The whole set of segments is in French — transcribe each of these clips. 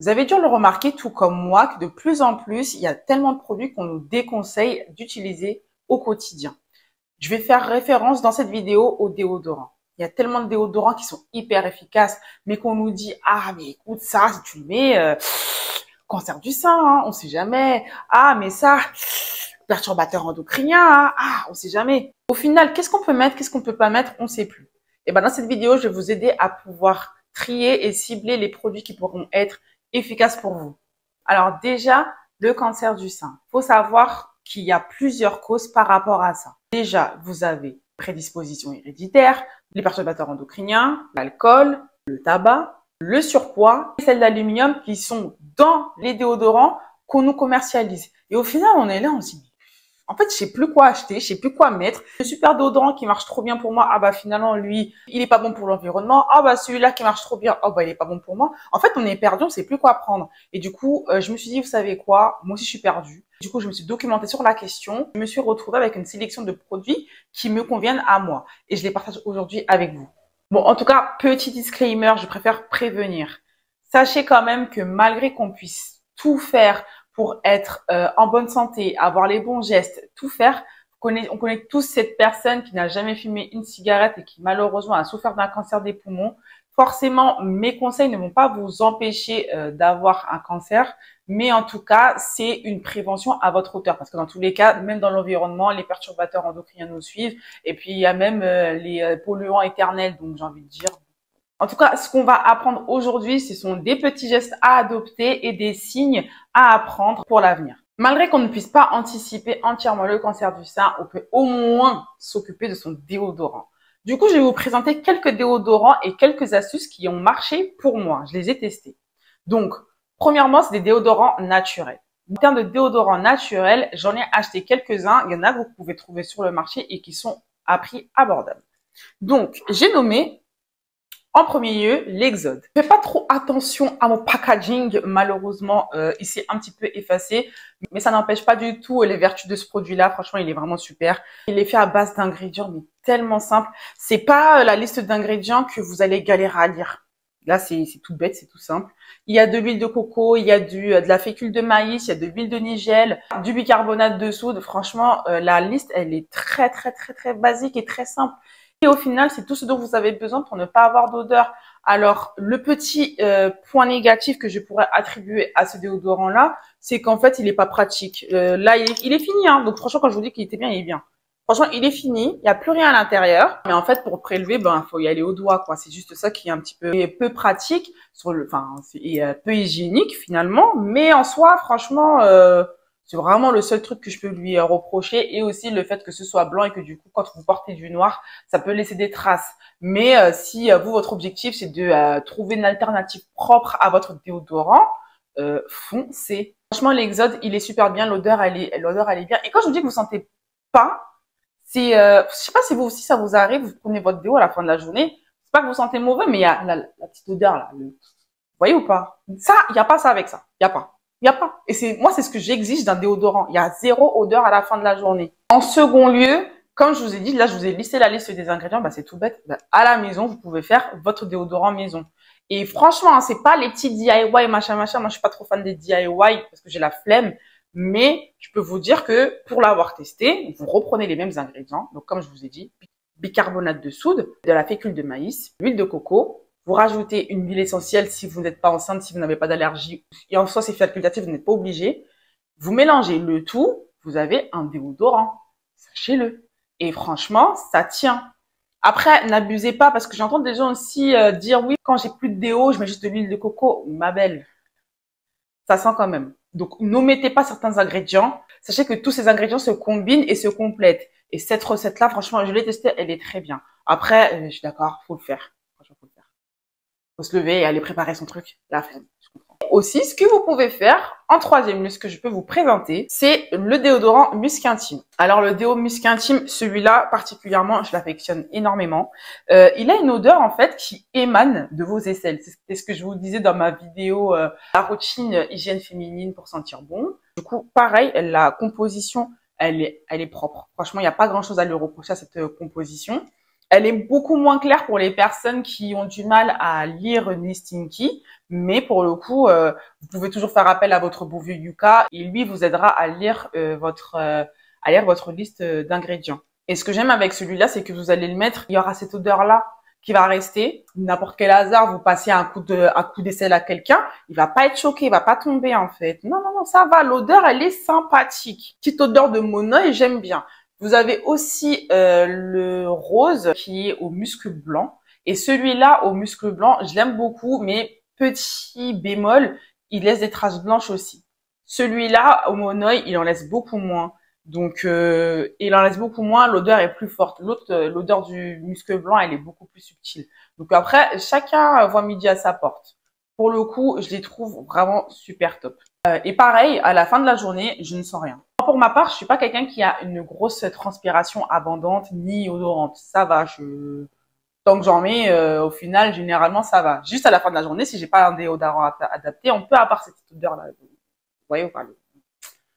Vous avez dû le remarquer, tout comme moi, que de plus en plus, il y a tellement de produits qu'on nous déconseille d'utiliser au quotidien. Je vais faire référence dans cette vidéo aux déodorants. Il y a tellement de déodorants qui sont hyper efficaces, mais qu'on nous dit, ah, mais écoute, ça, si tu le mets, cancer du sein, hein, on sait jamais. Ah, mais ça, perturbateur endocrinien, hein, ah, on sait jamais. Au final, qu'est-ce qu'on peut mettre, qu'est-ce qu'on peut pas mettre, on sait plus. Et ben, dans cette vidéo, je vais vous aider à pouvoir trier et cibler les produits qui pourront être efficaces pour vous. Alors déjà, le cancer du sein. Faut savoir qu'il y a plusieurs causes par rapport à ça. Déjà, vous avez prédisposition héréditaire, les perturbateurs endocriniens, l'alcool, le tabac, le surpoids, et celles d'aluminium qui sont dans les déodorants qu'on nous commercialise. Et au final, on est là, on se dit, en fait, je sais plus quoi acheter, je sais plus quoi mettre. Le super déodorant qui marche trop bien pour moi, ah bah finalement lui, il est pas bon pour l'environnement. Ah bah celui-là qui marche trop bien, oh bah il est pas bon pour moi. En fait, on est perdu, on sait plus quoi prendre. Et du coup, je me suis dit, vous savez quoi, moi aussi je suis perdue. Du coup, je me suis documentée sur la question. Je me suis retrouvée avec une sélection de produits qui me conviennent à moi. Et je les partage aujourd'hui avec vous. Bon, en tout cas, petit disclaimer, je préfère prévenir. Sachez quand même que malgré qu'on puisse tout faire pour être en bonne santé, avoir les bons gestes, tout faire, on connaît tous cette personne qui n'a jamais fumé une cigarette et qui malheureusement a souffert d'un cancer des poumons. Forcément, mes conseils ne vont pas vous empêcher d'avoir un cancer, mais en tout cas, c'est une prévention à votre hauteur. Parce que dans tous les cas, même dans l'environnement, les perturbateurs endocriniens nous suivent. Et puis, il y a même les polluants éternels. Donc, j'ai envie de dire, en tout cas, ce qu'on va apprendre aujourd'hui, ce sont des petits gestes à adopter et des signes à apprendre pour l'avenir. Malgré qu'on ne puisse pas anticiper entièrement le cancer du sein, on peut au moins s'occuper de son déodorant. Du coup, je vais vous présenter quelques déodorants et quelques astuces qui ont marché pour moi. Je les ai testés. Donc, premièrement, c'est des déodorants naturels. En termes de déodorants naturels, j'en ai acheté quelques-uns. Il y en a que vous pouvez trouver sur le marché et qui sont à prix abordable. Donc, j'ai nommé en premier lieu, l'Exode. Je fais pas trop attention à mon packaging, malheureusement, il s'est un petit peu effacé, mais ça n'empêche pas du tout les vertus de ce produit-là. Franchement, il est vraiment super. Il est fait à base d'ingrédients, mais tellement simple. C'est pas la liste d'ingrédients que vous allez galérer à lire. Là, c'est tout bête, c'est tout simple. Il y a de l'huile de coco, il y a de la fécule de maïs, il y a de l'huile de nigel, du bicarbonate de soude. Franchement, la liste, elle est très, très, très, très basique et très simple. Et au final, c'est tout ce dont vous avez besoin pour ne pas avoir d'odeur. Alors, le petit point négatif que je pourrais attribuer à ce déodorant-là, c'est qu'en fait, il est pas pratique. Là, il est fini. Hein. Donc, franchement, quand je vous dis qu'il était bien, il est bien. Franchement, il est fini. Il n'y a plus rien à l'intérieur. Mais en fait, pour prélever, ben, faut y aller au doigt, quoi. C'est juste ça qui est un petit peu pratique, c'est peu hygiénique finalement. Mais en soi, franchement, c'est vraiment le seul truc que je peux lui reprocher, et aussi le fait que ce soit blanc et que du coup, quand vous portez du noir, ça peut laisser des traces. Mais si vous, votre objectif, c'est de trouver une alternative propre à votre déodorant, foncez. Franchement, l'Exode, il est super bien. L'odeur, elle est bien. Et quand je vous dis que vous sentez pas, c'est, je sais pas si vous aussi ça vous arrive, vous prenez votre déo à la fin de la journée, c'est pas que vous sentez mauvais, mais il y a la petite odeur là. Vous voyez ou pas? Ça, il y a pas ça avec ça. Il y a pas. Il y a pas. Et c'est moi, c'est ce que j'exige d'un déodorant. Il y a zéro odeur à la fin de la journée. En second lieu, comme je vous ai dit, là, je vous ai listé la liste des ingrédients. Bah, c'est tout bête. Bah, à la maison, vous pouvez faire votre déodorant maison. Et franchement, hein, c'est pas les petits DIY machin machin. Moi, je suis pas trop fan des DIY parce que j'ai la flemme. Mais je peux vous dire que pour l'avoir testé, vous reprenez les mêmes ingrédients. Donc, comme je vous ai dit, bicarbonate de soude, de la fécule de maïs, l'huile de coco. Vous rajoutez une huile essentielle si vous n'êtes pas enceinte, si vous n'avez pas d'allergie. Et en soi, c'est facultatif, vous n'êtes pas obligé. Vous mélangez le tout, vous avez un déodorant. Sachez-le. Et franchement, ça tient. Après, n'abusez pas parce que j'entends des gens aussi dire oui, quand j'ai plus de déo, je mets juste de l'huile de coco. Ma belle, ça sent quand même. Donc, n'omettez pas certains ingrédients. Sachez que tous ces ingrédients se combinent et se complètent. Et cette recette-là, franchement, je l'ai testée, elle est très bien. Après, je suis d'accord, faut le faire. Franchement, faut le faire. Faut se lever et aller préparer son truc. La flemme, je comprends. Aussi, ce que vous pouvez faire, en troisième lieu, ce que je peux vous présenter, c'est le déodorant Musc Intime. Alors, le déo Musc Intime, celui-là, particulièrement, je l'affectionne énormément. Il a une odeur, en fait, qui émane de vos aisselles. C'est ce que je vous disais dans ma vidéo, la routine hygiène féminine pour sentir bon. Du coup, pareil, la composition, elle est propre. Franchement, il n'y a pas grand-chose à lui reprocher à cette composition. Elle est beaucoup moins claire pour les personnes qui ont du mal à lire une listing key, mais pour le coup, vous pouvez toujours faire appel à votre beau-vieux Yuka et lui vous aidera à lire votre liste d'ingrédients. Et ce que j'aime avec celui-là, c'est que vous allez le mettre, il y aura cette odeur-là qui va rester. N'importe quel hasard, vous passez un coup d'aisselle à quelqu'un, il va pas être choqué, il va pas tomber en fait. Non, non, non, ça va. L'odeur, elle est sympathique. Petite odeur de monoeil, j'aime bien. Vous avez aussi le rose qui est au musc blanc. Et celui-là, au musc blanc, je l'aime beaucoup, mais petit bémol, il laisse des traces blanches aussi. Celui-là, au monoeil, il en laisse beaucoup moins. Donc, il en laisse beaucoup moins, l'odeur est plus forte. L'odeur du musc blanc, elle est beaucoup plus subtile. Donc après, chacun voit midi à sa porte. Pour le coup, je les trouve vraiment super top. Et pareil, à la fin de la journée, je ne sens rien. Pour ma part, je suis pas quelqu'un qui a une grosse transpiration abondante ni odorante. Ça va, tant que j'en mets, au final, généralement, ça va. Juste à la fin de la journée, si j'ai pas un déodorant adapté, on peut avoir cette odeur-là. Vous voyez, enfin,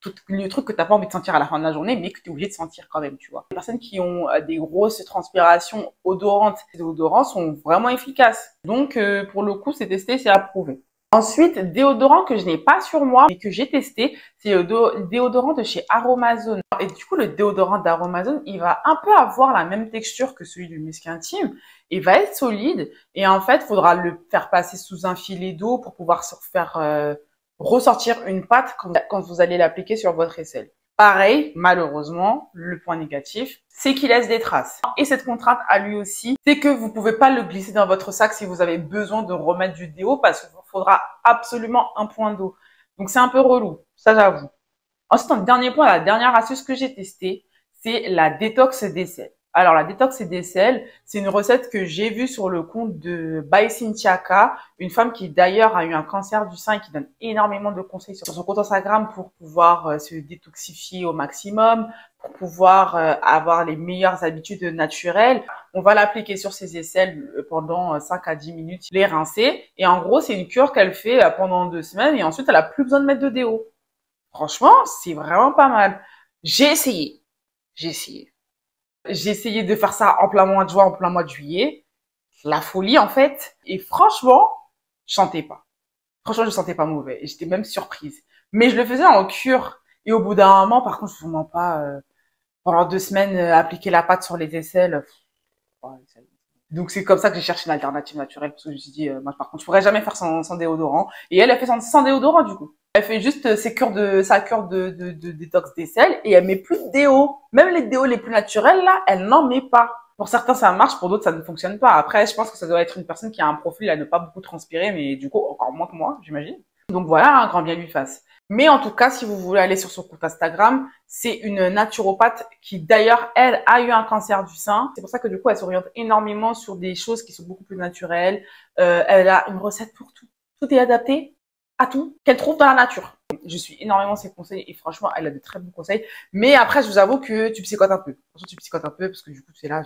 tout le truc que t'as pas envie de sentir à la fin de la journée, mais que tu es obligé de sentir quand même, tu vois. Les personnes qui ont des grosses transpirations odorantes, ces déodorants sont vraiment efficaces. Donc, pour le coup, c'est testé, c'est approuvé. Ensuite, déodorant que je n'ai pas sur moi, mais que j'ai testé, c'est le déodorant de chez Aromazone. Et du coup, le déodorant d'Aromazone, il va un peu avoir la même texture que celui du Musc Intime. Il va être solide. Et en fait, il faudra le faire passer sous un filet d'eau pour pouvoir se faire ressortir une pâte quand vous allez l'appliquer sur votre aisselle. Pareil, malheureusement, le point négatif, c'est qu'il laisse des traces. Et cette contrainte à lui aussi, c'est que vous pouvez pas le glisser dans votre sac si vous avez besoin de remettre du déo parce qu'il vous faudra absolument un point d'eau. Donc c'est un peu relou, ça j'avoue. Ensuite, en dernier point, la dernière astuce que j'ai testée, c'est la détox d'aisselle. Alors, la détox d'aisselle, c'est une recette que j'ai vue sur le compte de By Cynthia K, une femme qui d'ailleurs a eu un cancer du sein et qui donne énormément de conseils sur son compte Instagram pour pouvoir se détoxifier au maximum, pour pouvoir avoir les meilleures habitudes naturelles. On va l'appliquer sur ses aisselles pendant 5 à 10 minutes, les rincer. Et en gros, c'est une cure qu'elle fait pendant 2 semaines et ensuite, elle a plus besoin de mettre de déo. Franchement, c'est vraiment pas mal. J'ai essayé. J'ai essayé. J'ai essayé de faire ça en plein mois de juin, en plein mois de juillet. La folie, en fait. Et franchement, je sentais pas. Franchement, je sentais pas mauvais. Et j'étais même surprise. Mais je le faisais en cure. Et au bout d'un moment, par contre, je vous mens pas, pendant 2 semaines, appliquer la pâte sur les aisselles. Ouais, donc c'est comme ça que j'ai cherché une alternative naturelle parce que je me suis dit moi par contre je pourrais jamais faire sans déodorant et elle a fait sans déodorant du coup. Elle fait juste sa cure de détox d'aisselle et elle met plus de déo. Même les déos les plus naturels là, elle n'en met pas. Pour certains ça marche, pour d'autres ça ne fonctionne pas. Après je pense que ça doit être une personne qui a un profil à ne pas beaucoup transpirer mais du coup encore moins que moi, j'imagine. Donc voilà, un grand bien lui fasse. Mais en tout cas, si vous voulez aller sur son compte Instagram, c'est une naturopathe qui d'ailleurs, elle, a eu un cancer du sein. C'est pour ça que du coup, elle s'oriente énormément sur des choses qui sont beaucoup plus naturelles. Elle a une recette pour tout. Tout est adapté à tout qu'elle trouve dans la nature. Je suis énormément ses conseils et franchement, elle a de très bons conseils. Mais après, je vous avoue que tu psychotes un peu. Tu psychotes un peu parce que du coup, tu es là,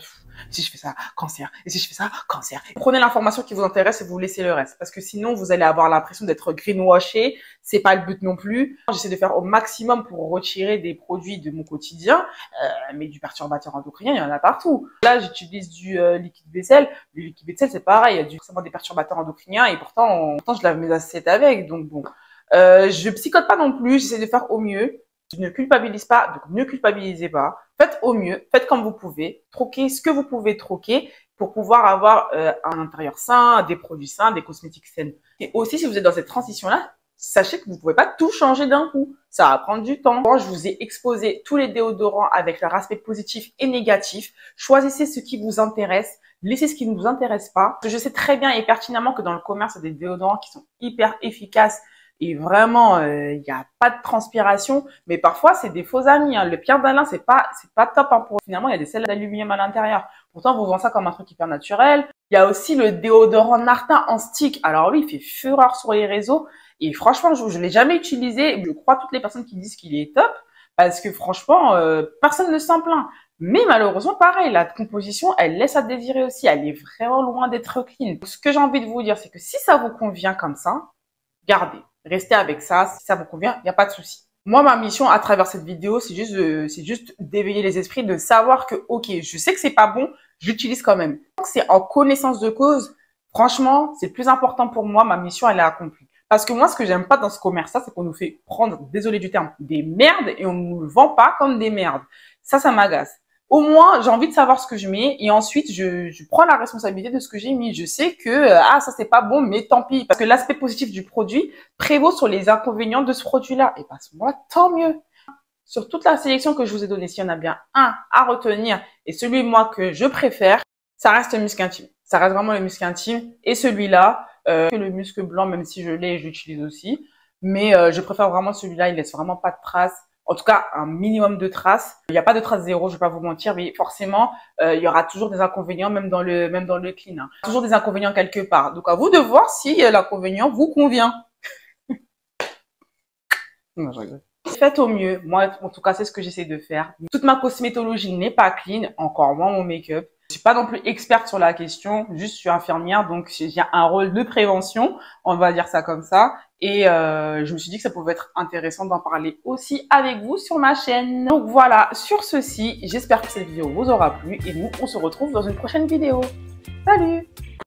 si je fais ça, cancer. Et si je fais ça, cancer. Prenez l'information qui vous intéresse et vous laissez le reste. Parce que sinon, vous allez avoir l'impression d'être greenwashé. C'est pas le but non plus. J'essaie de faire au maximum pour retirer des produits de mon quotidien. Mais du perturbateur endocrinien, il y en a partout. Là, j'utilise du liquide vaisselle. Le liquide vaisselle, c'est pareil. Il y a forcément des perturbateurs endocriniens et pourtant je lave mes assiettes avec. Donc bon. Je psychote pas non plus, j'essaie de faire au mieux. Je ne culpabilise pas, donc ne culpabilisez pas. Faites au mieux, faites comme vous pouvez. Troquez ce que vous pouvez troquer pour pouvoir avoir un intérieur sain, des produits sains, des cosmétiques saines. Et aussi, si vous êtes dans cette transition-là, sachez que vous ne pouvez pas tout changer d'un coup. Ça va prendre du temps. Je vous ai exposé tous les déodorants avec leur aspect positif et négatif. Choisissez ce qui vous intéresse. Laissez ce qui ne vous intéresse pas. Je sais très bien et pertinemment que dans le commerce, il y a des déodorants qui sont hyper efficaces. Et vraiment, il n'y a pas de transpiration. Mais parfois, c'est des faux amis. Hein. Le Pierre d'Alain, c'est pas top. Hein, pour finalement, il y a des sels d'aluminium à l'intérieur. Pourtant, vous vendez ça comme un truc hyper naturel. Il y a aussi le déodorant Nartin en stick. Alors lui, il fait fureur sur les réseaux. Et franchement, je l'ai jamais utilisé. Je crois toutes les personnes qui disent qu'il est top. Parce que franchement, personne ne s'en plaint. Mais malheureusement, pareil, la composition, elle laisse à désirer aussi. Elle est vraiment loin d'être clean. Donc, ce que j'ai envie de vous dire, c'est que si ça vous convient comme ça, gardez. Restez avec ça. Si ça vous convient, il n'y a pas de souci. Moi, ma mission à travers cette vidéo, c'est juste d'éveiller les esprits, de savoir que, ok, je sais que c'est pas bon, j'utilise quand même. Donc, c'est en connaissance de cause. Franchement, c'est plus important pour moi. Ma mission, elle est accomplie. Parce que moi, ce que j'aime pas dans ce commerce-là, c'est qu'on nous fait prendre, désolé du terme, des merdes et on nous le vend pas comme des merdes. Ça m'agace. Au moins, j'ai envie de savoir ce que je mets et ensuite, je prends la responsabilité de ce que j'ai mis. Je sais que, ça c'est pas bon, mais tant pis. Parce que l'aspect positif du produit prévaut sur les inconvénients de ce produit-là. Et parce que moi, tant mieux. Sur toute la sélection que je vous ai donnée, s'il y en a bien un à retenir et celui, moi, que je préfère, ça reste le musc intime. Ça reste vraiment le musc intime. Et celui-là, que le musc blanc, même si je l'ai, je l'utilise aussi. Mais je préfère vraiment celui-là, il laisse vraiment pas de traces. En tout cas, un minimum de traces. Il n'y a pas de traces zéro, je vais pas vous mentir, mais forcément, il y aura toujours des inconvénients, même dans le clean. Hein. Toujours des inconvénients quelque part. Donc, à vous de voir si l'inconvénient vous convient. Non, je rigole. Faites au mieux. Moi, en tout cas, c'est ce que j'essaie de faire. Toute ma cosmétologie n'est pas clean, encore moins mon make-up. Je suis pas non plus experte sur la question, juste je suis infirmière, donc j'ai un rôle de prévention, on va dire ça comme ça. Et je me suis dit que ça pouvait être intéressant d'en parler aussi avec vous sur ma chaîne. Donc voilà, sur ceci, j'espère que cette vidéo vous aura plu et nous, on se retrouve dans une prochaine vidéo. Salut!